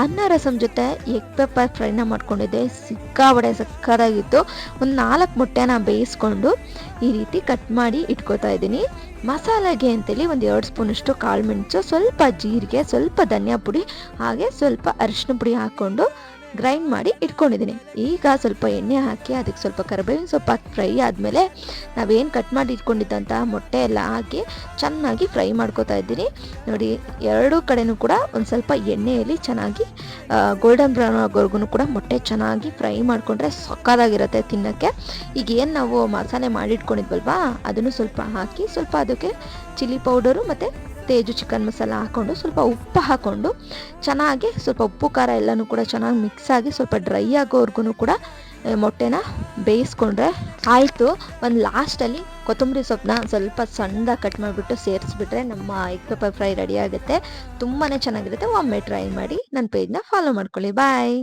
ಅನ್ನ ರಸಂ ಜೊತೆ egg pepper ಫ್ರೈನ ಮಾಡ್ಕೊಂಡಿದ್ದೆ. ಸಿಕ್ಕಾಬಡೆ ಸಕ್ಕತ್ತಾಗಿತ್ತು. ಒಂದು 4 ಮೊಟ್ಟೆನ ಬೇಯಿಸ್ಕೊಂಡು ಈ ರೀತಿ ಕಟ್ ಮಾಡಿ ಇಟ್ಕೋತಾ ಇದ್ದೀನಿ. ಮಸಾಲೆಗೆ ಅಂತೇಳಿ ಒಂದು 2 ಸ್ಪೂನಷ್ಟು ಕಾಳು ಮೆಣಸು, ಸ್ವಲ್ಪ ಜೀರಿಗೆ, ಸ್ವಲ್ಪ ಧನಿಯಾ ಪುಡಿ, ಹಾಗೆ ಸ್ವಲ್ಪ ಅರಿಶಿನ ಪುಡಿ ಹಾಕ್ಕೊಂಡು ಗ್ರೈಂಡ್ ಮಾಡಿ ಇಟ್ಕೊಂಡಿದ್ದೀನಿ. ಈಗ ಸ್ವಲ್ಪ ಎಣ್ಣೆ ಹಾಕಿ ಅದಕ್ಕೆ ಸ್ವಲ್ಪ ಕರಿಬೇವಿನ ಸೊಪ್ಪು ಹಾಕಿ ಫ್ರೈ ಆದಮೇಲೆ ನಾವೇನು ಕಟ್ ಮಾಡಿ ಇಟ್ಕೊಂಡಿದ್ದಂಥ ಮೊಟ್ಟೆ ಎಲ್ಲ ಹಾಕಿ ಚೆನ್ನಾಗಿ ಫ್ರೈ ಮಾಡ್ಕೋತಾ ಇದ್ದೀನಿ. ನೋಡಿ, ಎರಡೂ ಕಡೆನೂ ಕೂಡ ಒಂದು ಸ್ವಲ್ಪ ಎಣ್ಣೆಯಲ್ಲಿ ಚೆನ್ನಾಗಿ ಗೋಲ್ಡನ್ ಬ್ರೌನ್ ಆಗೋವರೆಗೂ ಕೂಡ ಮೊಟ್ಟೆ ಚೆನ್ನಾಗಿ ಫ್ರೈ ಮಾಡಿಕೊಂಡ್ರೆ ಸಕ್ಕತ್ತಾಗಿರುತ್ತೆ ತಿನ್ನೋಕ್ಕೆ. ಈಗ ಏನು ನಾವು ಮಸಾಲೆ ಮಾಡಿಟ್ಕೊಂಡಿದ್ವಲ್ವಾ ಅದನ್ನು ಸ್ವಲ್ಪ ಹಾಕಿ, ಸ್ವಲ್ಪ ಅದಕ್ಕೆ ಚಿಲ್ಲಿ ಪೌಡರು ಮತ್ತು ತೇಜು ಚಿಕನ್ ಮಸಾಲ ಹಾಕ್ಕೊಂಡು ಸ್ವಲ್ಪ ಉಪ್ಪು ಹಾಕ್ಕೊಂಡು ಚೆನ್ನಾಗಿ ಸ್ವಲ್ಪ ಉಪ್ಪು ಖಾರ ಎಲ್ಲನೂ ಕೂಡ ಚೆನ್ನಾಗಿ ಮಿಕ್ಸ್ ಆಗಿ ಸ್ವಲ್ಪ ಡ್ರೈ ಆಗೋವರೆಗೂ ಕೂಡ ಮೊಟ್ಟೆನ ಬೇಯಿಸ್ಕೊಂಡ್ರೆ ಆಯಿತು. ಒಂದು ಲಾಸ್ಟಲ್ಲಿ ಕೊತ್ತಂಬರಿ ಸೊಪ್ಪನ್ನ ಸ್ವಲ್ಪ ಸಣ್ಣದಾಗಿ ಕಟ್ ಮಾಡಿಬಿಟ್ಟು ಸೇರಿಸ್ಬಿಟ್ರೆ ನಮ್ಮ ಎಗ್ ಪೆಪ್ಪರ್ ಫ್ರೈ ರೆಡಿ ಆಗುತ್ತೆ. ತುಂಬಾ ಚೆನ್ನಾಗಿರುತ್ತೆ. ಒಮ್ಮೆ ಟ್ರೈ ಮಾಡಿ. ನನ್ನ ಪೇಜ್ನ ಫಾಲೋ ಮಾಡ್ಕೊಳ್ಳಿ. ಬಾಯ್.